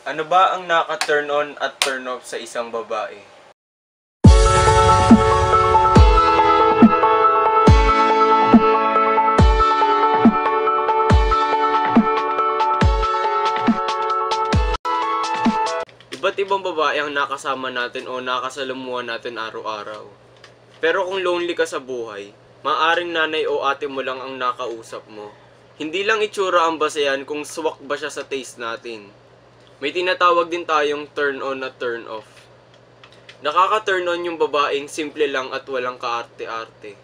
Ano ba ang naka-turn on at turn off sa isang babae? Iba't ibang babae ang nakasama natin o nakasalamuhan natin araw-araw. Pero kung lonely ka sa buhay, maaring nanay o ate mo lang ang nakausap mo. Hindi lang itsura ang basehan kung swak ba siya sa taste natin. May tinatawag din tayong turn on at turn off. Nakaka-turn on yung babaeng simple lang at walang kaarte-arte.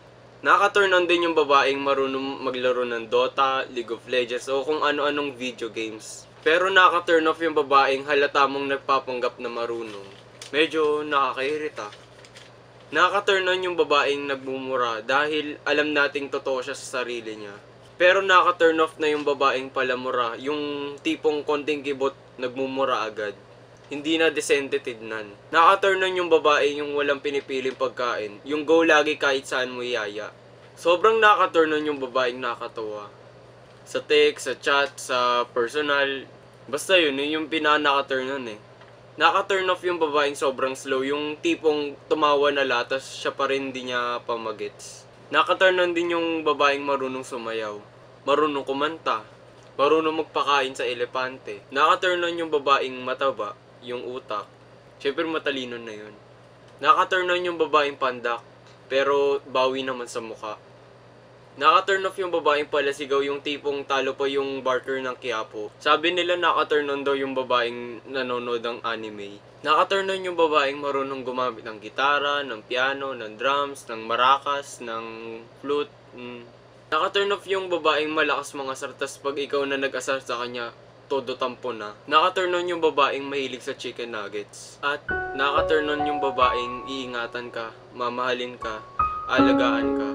Nakaka-turn on din yung babaeng marunong maglaro ng Dota, League of Legends o kung ano-anong video games. Pero nakaka-turn off yung babaeng halata mong nagpapanggap na marunong. Medyo nakakairita. Nakaka-turn on yung babaeng nagmumura dahil alam nating totoo siya sa sarili niya. Pero nakaka-turn off na yung babaeng palamura, yung tipong konting kibot nagmumura agad. Hindi na decente tignan. Nakaka-turn on yung babae yung walang pinipiling pagkain, yung go lagi kahit saan mo yaya. Sobrang nakaka-turn on yung babaeng nakakatawa. Sa text, sa chat, sa personal, basta yun yung pinaka-naka-turn on eh. Naka-turn off yung babaeng sobrang slow, yung tipong tumawa na lahat, tas siya pa rin di niya pamagets. Naka-turn on din yung babaeng marunong sumayaw, marunong kumanta, marunong magpakain sa elepante. Naka-turn on yung babaeng mataba, yung utak. Siyempre matalino na yun. Naka-turn on yung babaeng pandak, pero bawi naman sa mukha. Naka-turn off yung babaeng palasigaw, yung tipong talo pa yung barker ng Quiapo. Sabi nila naka-turn on daw yung babaeng nanonood ng anime. Naka-turn on yung babaeng marunong gumamit ng gitara, ng piano, ng drums, ng marakas, ng flute. Naka-turn off yung babaeng malakas mga sartas pag ikaw na nag-asar sa kanya, todo tampo na. Naka-turn on yung babaeng mahilig sa chicken nuggets. At naka-turn on yung babaeng iingatan ka, mamahalin ka, alagaan ka.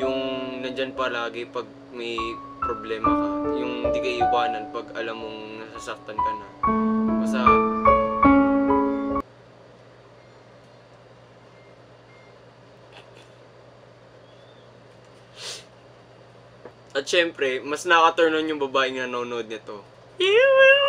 Yung nandyan palagi pag may problema ka. Yung hindi ka iwanan pag alam mong nasasaktan ka na. Basta at syempre, mas naka-turn on yung babaeng nanonood nito. You will